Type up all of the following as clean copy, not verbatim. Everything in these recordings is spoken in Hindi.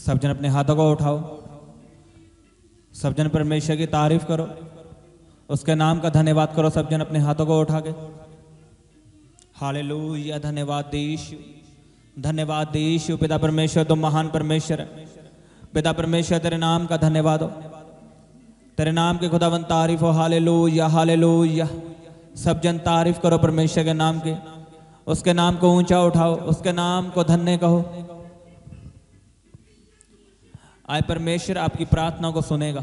सब जन अपने हाथों को उठाओ, सब जन परमेश्वर की तारीफ करो, उसके नाम का धन्यवाद करो। सब जन अपने हाथों को उठा के हालेलुया, धन्यवाद यीशु, धन्यवाद यीशु। पिता परमेश्वर तो महान परमेश्वर है। पिता परमेश्वर तेरे नाम का धन्यवाद हो, तेरे नाम के खुदावंद तारीफ हो। Hallelujah hallelujah. सब जन तारीफ करो परमेश्वर के नाम के, उसके नाम को ऊंचा उठाओ, उसके नाम को धन्य कहो। आए परमेश्वर आपकी प्रार्थना को सुनेगा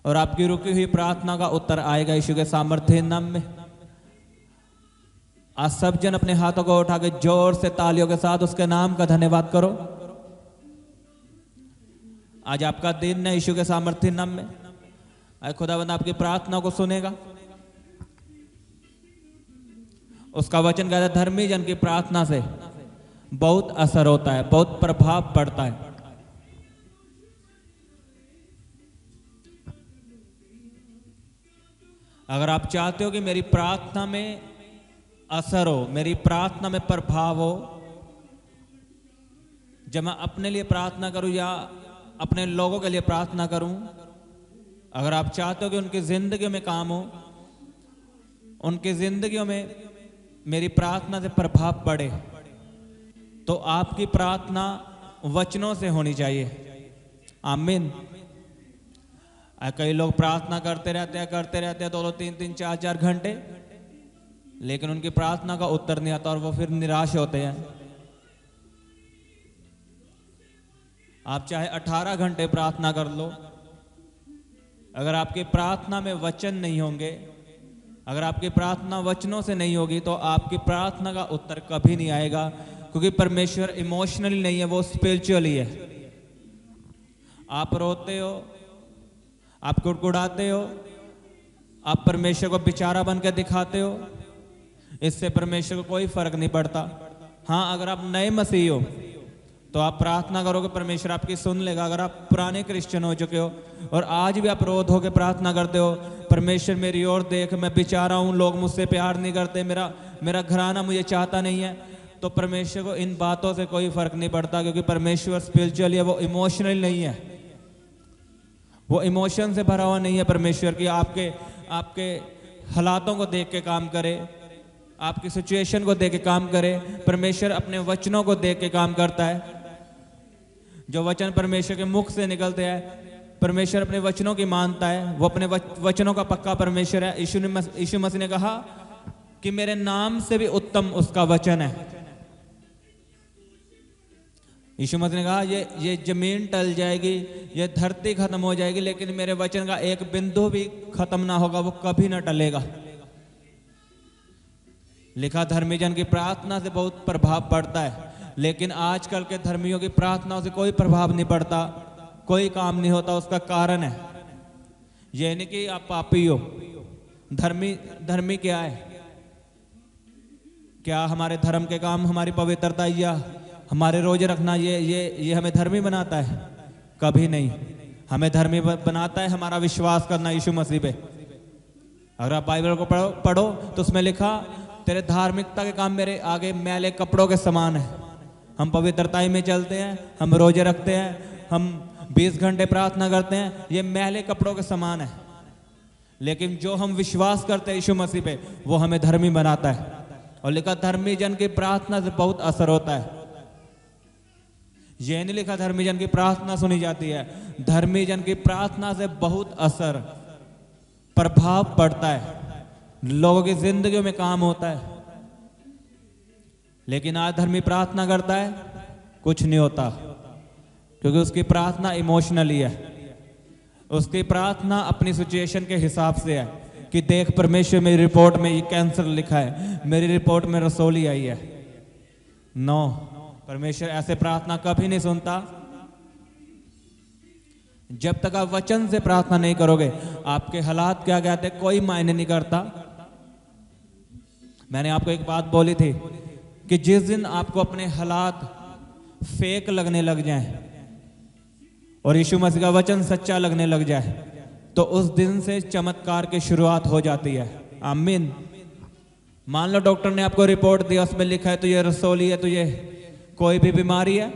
और आपकी रुकी हुई प्रार्थना का उत्तर आएगा यीशु के सामर्थ्य नाम में। आज सब जन अपने हाथों को उठा के जोर से तालियों के साथ उसके नाम का धन्यवाद करो। आज आपका दिन है यीशु के सामर्थ्य नाम में। आए खुदावंद आपकी प्रार्थना को सुनेगा। उसका वचन कहता है धर्मी जन की प्रार्थना से बहुत असर होता है, बहुत प्रभाव पड़ता है। अगर आप चाहते हो कि मेरी प्रार्थना में असर हो, मेरी प्रार्थना में प्रभाव हो, जब मैं अपने लिए प्रार्थना करूं या अपने लोगों के लिए प्रार्थना करूं, अगर आप चाहते हो कि उनकी जिंदगियों में काम हो, उनकी जिंदगियों में मेरी प्रार्थना से प्रभाव पड़े, तो आपकी प्रार्थना वचनों से होनी चाहिए। आमीन। कई लोग प्रार्थना करते रहते हैं 2-2, 3-3, 4-4 घंटे, लेकिन उनकी प्रार्थना का उत्तर नहीं आता और वो फिर निराश होते हैं। आप चाहे 18 घंटे प्रार्थना कर लो, अगर आपकी प्रार्थना में वचन नहीं होंगे, अगर आपकी प्रार्थना वचनों से नहीं होगी, तो आपकी प्रार्थना का उत्तर कभी नहीं आएगा। क्योंकि परमेश्वर इमोशनली नहीं है, वो स्पिरिचुअली है। आप रोते हो, आप कुड़कुड़ाते हो, आप परमेश्वर को बेचारा बन के दिखाते हो, इससे परमेश्वर को कोई फर्क नहीं पड़ता। हाँ, अगर आप नए मसीह हो तो आप प्रार्थना करोगे, परमेश्वर आपकी सुन लेगा। अगर आप पुराने क्रिश्चियन हो चुके हो और आज भी आप रो धो के प्रार्थना करते हो, परमेश्वर मेरी ओर देख, मैं बेचारा हूँ, लोग मुझसे प्यार नहीं करते, मेरा घराना मुझे चाहता नहीं है, तो परमेश्वर को इन बातों से कोई फर्क नहीं पड़ता। क्योंकि परमेश्वर स्पिरिचुअल है, वो इमोशनल नहीं है, वो इमोशन से भरा हुआ नहीं है। परमेश्वर की आपके हालातों को देख के काम करे, आपकी सिचुएशन को देख के काम करे। परमेश्वर अपने वचनों को देख के काम करता है। जो वचन परमेश्वर के मुख से निकलते हैं, परमेश्वर अपने वचनों की मानता है, वो अपने वचनों का पक्का परमेश्वर है। यीशु मसीह ने कहा कि मेरे नाम से भी उत्तम उसका वचन है। यीशु मसीह ने कहा ये जमीन टल जाएगी, ये धरती खत्म हो जाएगी, लेकिन मेरे वचन का एक बिंदु भी खत्म ना होगा, वो कभी ना टलेगा। लिखा धर्मी जन की प्रार्थना से बहुत प्रभाव पड़ता है, लेकिन आजकल के धर्मियों की प्रार्थनाओं से कोई प्रभाव नहीं पड़ता, कोई काम नहीं होता। उसका कारण है ये नहीं कि आप पापी हो। धर्मी क्या है? क्या हमारे धर्म के काम, हमारी पवित्रता या हमारे रोजे रखना ये हमें धर्मी बनाता है? कभी नहीं। हमें धर्मी बनाता है हमारा विश्वास करना यीशु मसीह पे। अगर आप बाइबल को पढ़ो तो उसमें लिखा तेरे धार्मिकता के काम मेरे आगे मैले कपड़ों के समान है। हम पवित्रताई में चलते हैं, हम रोजे रखते हैं, हम 20 घंटे प्रार्थना करते हैं, ये मैले कपड़ों के समान है। लेकिन जो हम विश्वास करते हैं यीशु मसीह पे, वो हमें धर्मी बनाता है। और लिखा धर्मी जन की प्रार्थना से बहुत असर होता है। ये नहीं लिखा धर्मी जन की प्रार्थना सुनी जाती है। धर्मी जन की प्रार्थना से बहुत असर, प्रभाव पड़ता है, लोगों की जिंदगियों में काम होता है। लेकिन आज धर्मी प्रार्थना करता है, कुछ नहीं होता, क्योंकि उसकी प्रार्थना इमोशनली है। उसकी प्रार्थना अपनी सिचुएशन के हिसाब से है कि देख परमेश्वर मेरी रिपोर्ट में ये कैंसर लिखा है, मेरी रिपोर्ट में रसोली आई है। नो, परमेश्वर ऐसे प्रार्थना कभी नहीं सुनता। जब तक आप वचन से प्रार्थना नहीं करोगे, आपके हालात क्या कहते कोई मायने नहीं करता। मैंने आपको एक बात बोली थी कि जिस दिन आपको अपने हालात फेक लगने लग जाएं और यीशु मसीह का वचन सच्चा लगने लग जाए, तो उस दिन से चमत्कार की शुरुआत हो जाती है। आमीन। मान लो डॉक्टर ने आपको रिपोर्ट दिया, उसमें लिखा है तुझे रसोली है, तुझे कोई भी बीमारी है।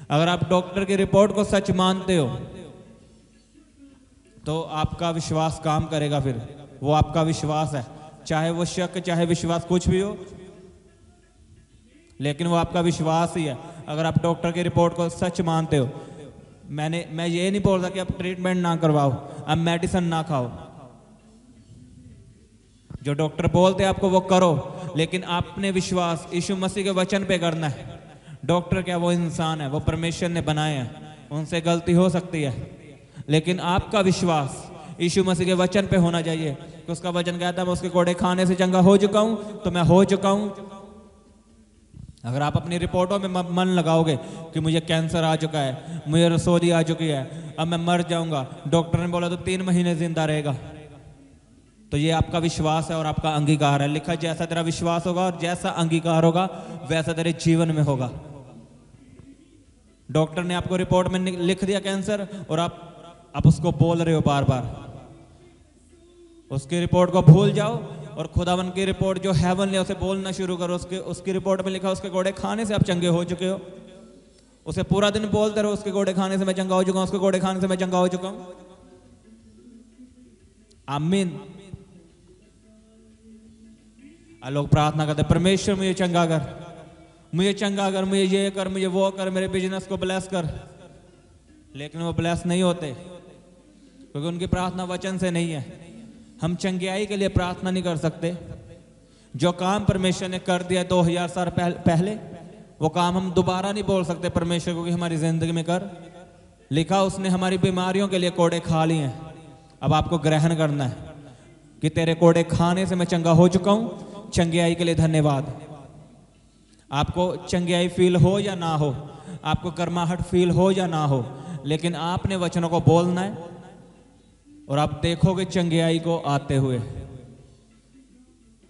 अगर आप डॉक्टर की रिपोर्ट को सच मानते हो तो आपका विश्वास काम करेगा। फिर वो आपका विश्वास है, चाहे वो शक चाहे विश्वास कुछ भी हो, लेकिन वो आपका विश्वास ही है। अगर आप डॉक्टर की रिपोर्ट को सच मानते हो, मैं ये नहीं बोल रहा कि आप ट्रीटमेंट ना करवाओ, आप मेडिसिन ना खाओ, जो डॉक्टर बोलते हैं आपको वो करो, लेकिन आपने विश्वास यीशु मसीह के वचन पे करना है। डॉक्टर क्या, वो इंसान है, वो परमेश्वर ने बनाए हैं, उनसे गलती हो सकती है, लेकिन आपका विश्वास यीशु मसीह के वचन पे होना चाहिए कि उसका वचन कहता है मैं उसके कोड़े खाने से चंगा हो चुका हूं, तो मैं हो चुका हूं। अगर आप अपनी रिपोर्टों में मन लगाओगे कि मुझे कैंसर आ चुका है, मुझे रसोली आ चुकी है, अब मैं मर जाऊंगा, डॉक्टर ने बोला तो 3 महीने जिंदा रहेगा, तो ये आपका विश्वास है और आपका अंगीकार है। लिखा जैसा तेरा विश्वास होगा और जैसा अंगीकार होगा वैसा तेरे जीवन में होगा। डॉक्टर ने आपको रिपोर्ट में लिख दिया कैंसर, और आप उसको बोल रहे हो बार बार, उसकी रिपोर्ट को भूल जाओ और खुदावन की रिपोर्ट जो हेवन है उसे बोलना शुरू करो। उसकी रिपोर्ट में लिखा उसके घोड़े खाने से आप चंगे हो चुके हो, उसे पूरा दिन बोलते रहो उसके घोड़े खाने से मैं चंगा हो चुका हूं, उसके घोड़े खाने से मैं चंगा हो चुका हूं। आमीन। लोग प्रार्थना करते परमेश्वर मुझे चंगा कर, मुझे चंगा कर, मुझे ये कर, मुझे वो कर, मेरे बिजनेस को ब्लेस कर, लेकिन वो ब्लेस नहीं होते क्योंकि उनकी प्रार्थना वचन से नहीं है। हम चंगियाई के लिए प्रार्थना नहीं कर सकते। जो काम परमेश्वर ने कर दिया 2000 साल पहले, वो काम हम दोबारा नहीं बोल सकते परमेश्वर को कि हमारी जिंदगी में कर। लिखा उसने हमारी बीमारियों के लिए कोड़े खा लिए हैं, अब आपको ग्रहण करना है कि तेरे कोड़े खाने से मैं चंगा हो चुका हूं। चंगियाई के लिए धन्यवाद। आपको चंगियाई फील हो या ना हो, आपको गर्माहट फील हो या ना हो, लेकिन आपने वचनों को बोलना है और आप देखोगे चंगियाई को आते हुए,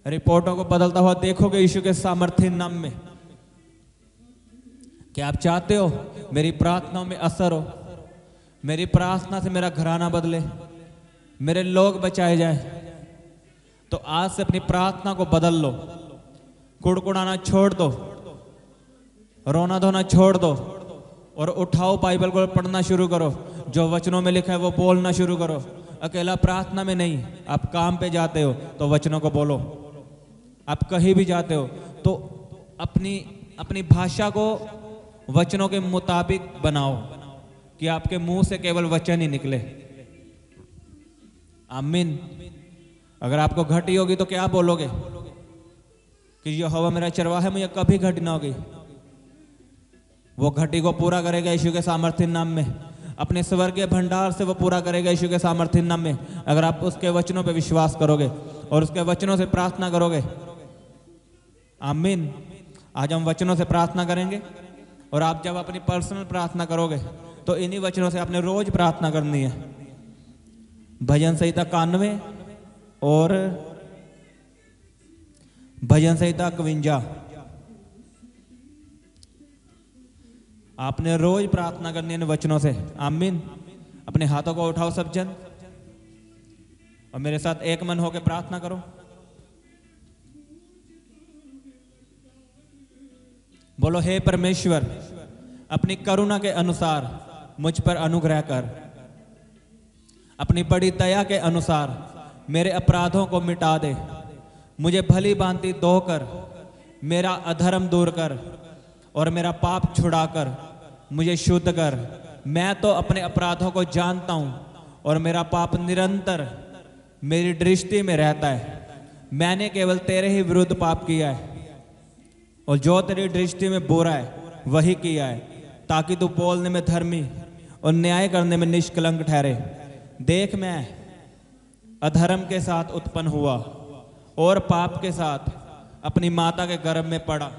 रिपोर्टों को बदलता हुआ देखोगे यीशु के सामर्थ्य नाम में। क्या आप चाहते हो मेरी प्रार्थनाओं में असर हो, मेरी प्रार्थना से मेरा घराना बदले, मेरे लोग बचाए जाए? तो आज से अपनी प्रार्थना को बदल लो। कुड़कुड़ाना छोड़ दो, रोना धोना छोड़ दो और उठाओ बाइबल को पढ़ना शुरू करो। जो वचनों में लिखा है वो बोलना शुरू करो। अकेला प्रार्थना में नहीं, आप काम पे जाते हो तो वचनों को बोलो, आप कहीं भी जाते हो तो अपनी भाषा को वचनों के मुताबिक बनाओ कि आपके मुंह से केवल वचन ही निकले। आमीन। अगर आपको घटी होगी तो क्या बोलोगे कि यहोवा मेरा चरवाहा है, मुझे कभी घटी ना होगी। वो घटी को पूरा करेगा यीशु के सामर्थ्य नाम में, अपने स्वर्गीय भंडार से वो पूरा करेगा यीशु के सामर्थ्य नाम में। अगर आप उसके वचनों पे विश्वास करोगे और उसके वचनों से प्रार्थना करोगे। आमीन। आज हम वचनों से प्रार्थना करेंगे और आप जब अपनी पर्सनल प्रार्थना करोगे तो इन्हीं वचनों से आपने रोज प्रार्थना करनी है। भजन संहिता 91 और भजन संहिता 51 आपने रोज प्रार्थना करनी है इन वचनों से। आमीन। अपने हाथों को उठाओ सब जन और मेरे साथ एक मन होकर प्रार्थना करो। बोलो, हे परमेश्वर, अपनी करुणा के अनुसार मुझ पर अनुग्रह कर, अपनी बड़ी दया के अनुसार मेरे अपराधों को मिटा दे, मुझे भली भांति धोकर मेरा अधर्म दूर कर और मेरा पाप छुड़ाकर मुझे शुद्ध कर। मैं तो अपने अपराधों को जानता हूं और मेरा पाप निरंतर मेरी दृष्टि में रहता है। मैंने केवल तेरे ही विरुद्ध पाप किया है और जो तेरी दृष्टि में बुरा है वही किया है, ताकि तू बोलने में धर्मी और न्याय करने में निष्कलंक ठहरे। देख, मैं अधर्म के साथ उत्पन्न हुआ और पाप के साथ अपनी माता के गर्भ में पड़ा।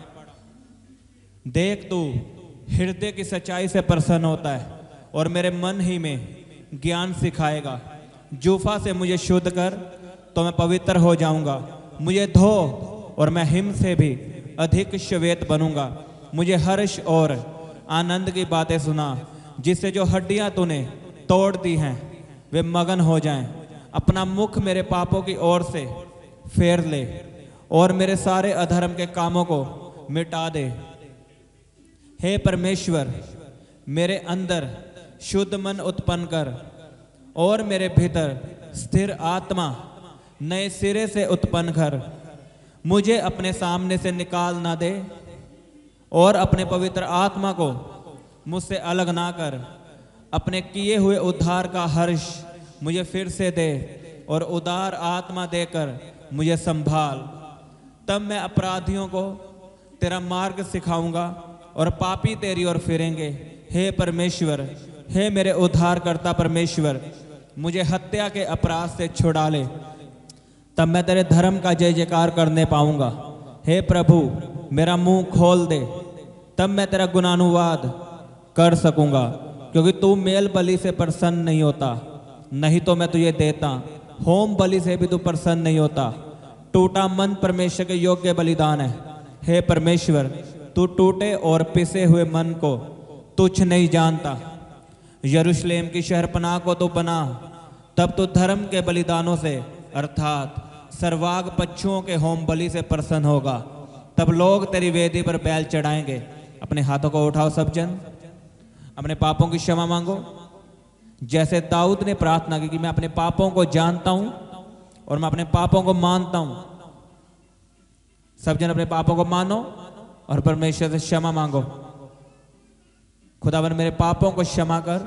देख, तू हृदय की सच्चाई से प्रसन्न होता है और मेरे मन ही में ज्ञान सिखाएगा। जूफा से मुझे शुद्ध कर तो मैं पवित्र हो जाऊंगा, मुझे धो और मैं हिम से भी अधिक श्वेत बनूंगा। मुझे हर्ष और आनंद की बातें सुना, जिससे जो हड्डियां तूने तोड़ दी हैं वे मगन हो जाएं। अपना मुख मेरे पापों की ओर से फेर ले और मेरे सारे अधर्म के कामों को मिटा दे। हे परमेश्वर, मेरे अंदर शुद्ध मन उत्पन्न कर और मेरे भीतर स्थिर आत्मा नए सिरे से उत्पन्न कर। मुझे अपने सामने से निकाल ना दे और अपने पवित्र आत्मा को मुझसे अलग ना कर। अपने किए हुए उद्धार का हर्ष मुझे फिर से दे और उदार आत्मा देकर मुझे संभाल। तब मैं अपराधियों को तेरा मार्ग सिखाऊंगा और पापी तेरी ओर फिरेंगे। हे परमेश्वर, हे मेरे उद्धारकर्ता परमेश्वर, मुझे हत्या के अपराध से छुड़ा ले, तब मैं तेरे धर्म का जय जयकार करने पाऊंगा। हे प्रभु, मेरा मुंह खोल दे, तब मैं तेरा गुणानुवाद कर सकूंगा, क्योंकि तू मेल बलि से प्रसन्न नहीं होता, नहीं तो मैं तुझे देता। होम बलि से भी तू प्रसन्न नहीं होता। टूटा मन परमेश्वर के योग्य बलिदान है। हे परमेश्वर, तू टूटे और पिसे हुए मन को तुच्छ नहीं जानता। यरूशलेम की शहरपनाह को तू बना, तब तू धर्म के बलिदानों से अर्थात सर्वाग पक्षुओं के होम बलि से प्रसन्न होगा। तब लोग तेरी वेदी पर बैल चढ़ाएंगे। अपने हाथों को उठाओ सब जन, अपने पापों की क्षमा मांगो। जैसे दाऊद ने प्रार्थना की कि मैं अपने पापों को जानता हूं और मैं अपने पापों को मानता हूं। सब जन अपने पापों को मानो और परमेश्वर से क्षमा मांगो। खुदावन मेरे पापों को क्षमा कर,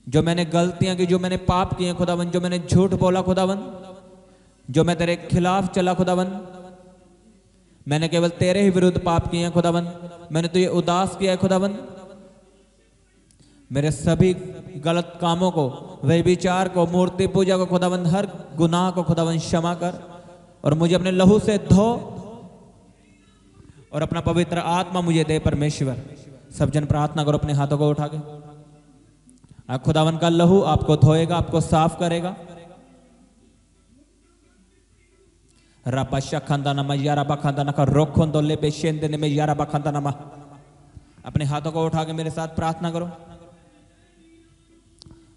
जो मैंने गलतियां की, जो मैंने पाप किए खुदावन, जो मैंने झूठ बोला खुदावन, जो मैं तेरे खिलाफ चला खुदावन, मैंने केवल तेरे ही विरुद्ध पाप किए हैं खुदावन, मैंने तुझे उदास किया है खुदावन। मेरे सभी गलत कामों को, व्यभिचार को, मूर्ति पूजा को खुदावन, हर गुनाह को खुदावन क्षमा कर और मुझे अपने लहू से धो और अपना पवित्र आत्मा मुझे दे परमेश्वर। सब जन प्रार्थना करो अपने हाथों को उठा के। खुदावन का लहू आपको धोएगा, आपको साफ करेगा। अपने हाथों को उठा के मेरे साथ प्रार्थना करो।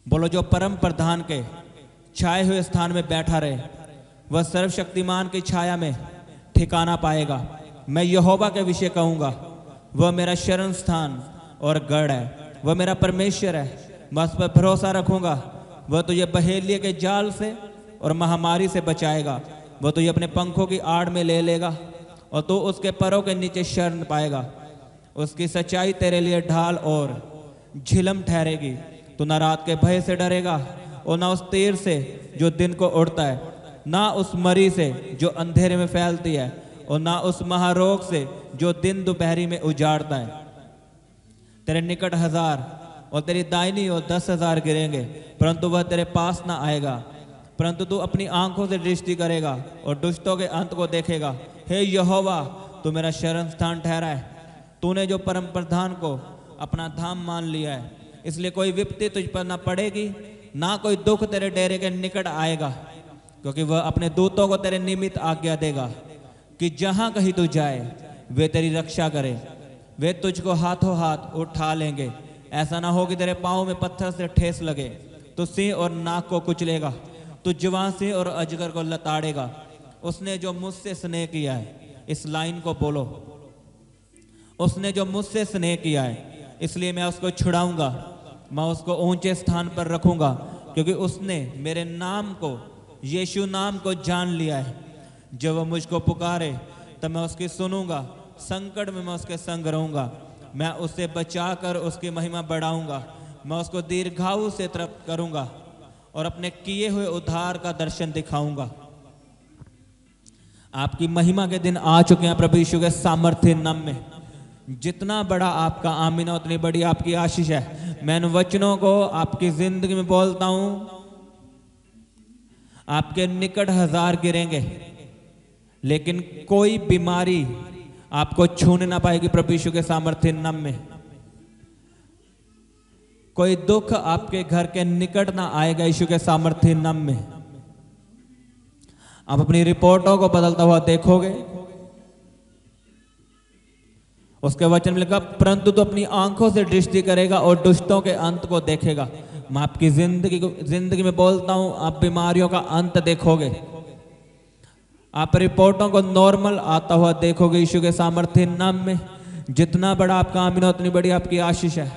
बोलो, जो परम प्रधान के छाए हुए स्थान में बैठा रहे वह सर्वशक्तिमान की छाया में ठिकाना पाएगा। मैं यहोवा के विषय कहूंगा, वह मेरा शरण स्थान और गढ़ है, वह मेरा परमेश्वर है, मैं उस पर भरोसा रखूंगा। वह तुझे बहेलिये के जाल से और महामारी से बचाएगा। वह तुझे अपने पंखों की आड़ में ले लेगा और तू उसके पैरों के नीचे शरण पाएगा। उसकी सच्चाई तेरे लिए ढाल और झिलम ठहरेगी। तू न रात के भय से डरेगा और ना उस तीर से जो दिन को उड़ता है, ना उस मरी से जो अंधेरे में फैलती है, और ना उस महारोग से जो दिन दोपहरी में उजाड़ता है। तेरे निकट 1000 और तेरी दाहिनी ओर 10,000 गिरेंगे, परंतु वह तेरे पास ना आएगा। परंतु तू अपनी आंखों से दृष्टि करेगा और दुष्टों के अंत को देखेगा। हे यहोवा, तू मेरा शरण स्थान ठहरा है। तूने जो परम प्रधान को अपना धाम मान लिया है, इसलिए कोई विपत्ति तुझ पर ना पड़ेगी, ना कोई दुख तेरे डेरे के निकट आएगा, क्योंकि वह अपने दूतों को तेरे निमित्त आज्ञा देगा कि जहां कहीं तू जाए वे तेरी रक्षा करे। वे तुझको हाथों हाथ उठा लेंगे, ऐसा ना हो कि तेरे पाँव में पत्थर से ठेस लगे। तू सिंह और नाग को कुचलेगा, तू जवान सिंह और अजगर को लताड़ेगा। उसने जो मुझसे स्नेह किया है, इस लाइन को बोलो, उसने जो मुझसे स्नेह किया है, इसलिए मैं उसको छुड़ाऊंगा, मैं उसको ऊंचे स्थान पर रखूंगा, क्योंकि उसने मेरे नाम को, यीशु नाम को जान लिया है। जब वह मुझको पुकारे तब मैं उसकी सुनूंगा, संकट में मैं उसके संग रहूंगा। मैं उसे बचाकर उसकी महिमा बढ़ाऊंगा, मैं उसको दीर्घायु से तृप्त करूंगा और अपने किए हुए उद्धार का दर्शन दिखाऊंगा। आपकी महिमा के दिन आ चुके हैं प्रभु यीशु के सामर्थ्य नाम में। जितना बड़ा आपका आमीन उतनी बड़ी आपकी आशीष है। मैं इन वचनों को आपकी जिंदगी में बोलता हूं। आपके निकट 1000 गिरेंगे, लेकिन कोई बीमारी आपको छूने ना पाएगी प्रभु यीशु के सामर्थ्य नाम में। कोई दुख आपके घर के निकट ना आएगा यीशु के सामर्थ्य नाम में। आप अपनी रिपोर्टों को बदलता हुआ देखोगे। उसके वचन में लिखा, परंतु तो अपनी आंखों से दृष्टि करेगा और दुष्टों के अंत को देखेगा। मैं आपकी जिंदगी में बोलता हूं, आप बीमारियों का अंत देखोगे। आप रिपोर्टों को नॉर्मल आता हुआ देखोगे यीशु के सामर्थ्य नाम में। जितना बड़ा आपका आमीन उतनी बड़ी आपकी आशीष है।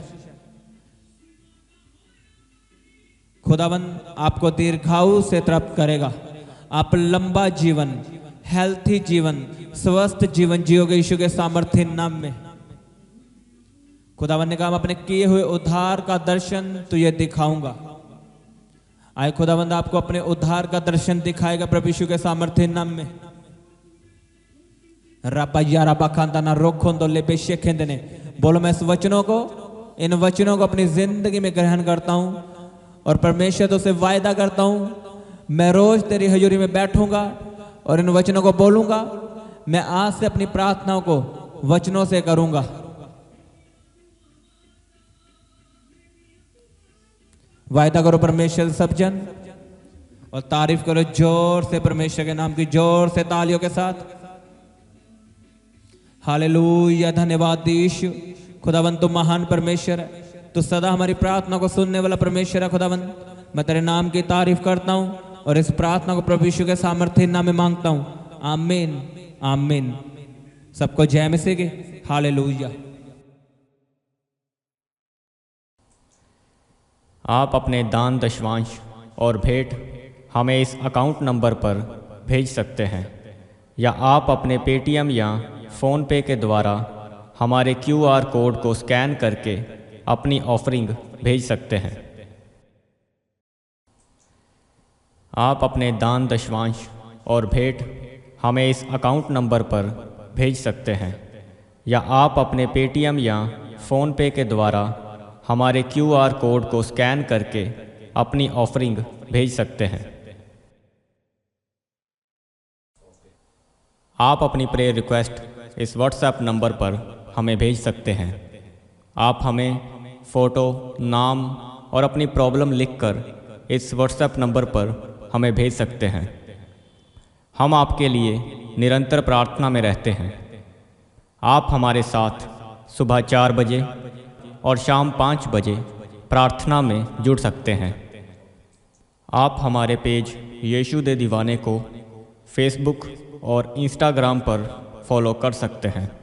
खुदावंद आपको दीर्घायु से तृप्त करेगा। आप लंबा जीवन, हेल्थी जीवन, स्वस्थ जीवन जियोगे यीशु के सामर्थ्य नाम में। खुदावंद ने कहा, अपने किए हुए उद्धार का दर्शन तुझे दिखाऊंगा। आए खुदावंद आपको अपने उद्धार का दर्शन दिखाएगा प्रभु यीशु के सामर्थ्य नाम में। रबैया रबा खांदाना रोखोंदो लेपेशे खेंदने। बोलो, मैं इस वचनों को, इन वचनों को अपनी जिंदगी में ग्रहण करता हूं और परमेश्वर तो से वायदा करता हूं, मैं रोज तेरी हजूरी में बैठूंगा और इन वचनों को बोलूंगा। मैं आज से अपनी प्रार्थनाओं को वचनों से करूंगा। वायदा करो परमेश्वर सब जन, और तारीफ करो जोर से परमेश्वर के नाम की, जोर से तालियों के साथ। हालेलुया, धन्यवाद यीशु। खुदावंद तू महान परमेश्वर है, तू सदा हमारी प्रार्थना को सुनने वाला परमेश्वर है। खुदावंद मैं तेरे नाम की तारीफ करता हूं और इस प्रार्थना को प्रभु यीशु के सामर्थ्य नाम में मांगता हूं। आमीन, आमीन। सबको जय मसीह की। हालेलुया। आप अपने दान दशवांश और भेंट हमें इस अकाउंट नंबर पर भेज सकते हैं, या आप अपने पेटीएम या फ़ोनपे के द्वारा हमारे QR कोड को स्कैन करके अपनी ऑफरिंग भेज सकते हैं। आप अपने दान दशवांश और भेंट हमें इस अकाउंट नंबर पर भेज सकते हैं, या आप अपने पेटीएम या फ़ोनपे के द्वारा हमारे QR कोड को स्कैन करके अपनी ऑफरिंग भेज सकते हैं। आप अपनी प्रेयर रिक्वेस्ट इस व्हाट्सएप नंबर पर हमें भेज सकते हैं। आप हमें फ़ोटो, नाम और अपनी प्रॉब्लम लिखकर इस व्हाट्सएप नंबर पर हमें भेज सकते हैं। हम आपके लिए निरंतर प्रार्थना में रहते हैं। आप हमारे साथ सुबह 4 बजे और शाम 5 बजे प्रार्थना में जुड़ सकते हैं। आप हमारे पेज यीशु दे दीवाने को फेसबुक और इंस्टाग्राम पर फॉलो कर सकते हैं।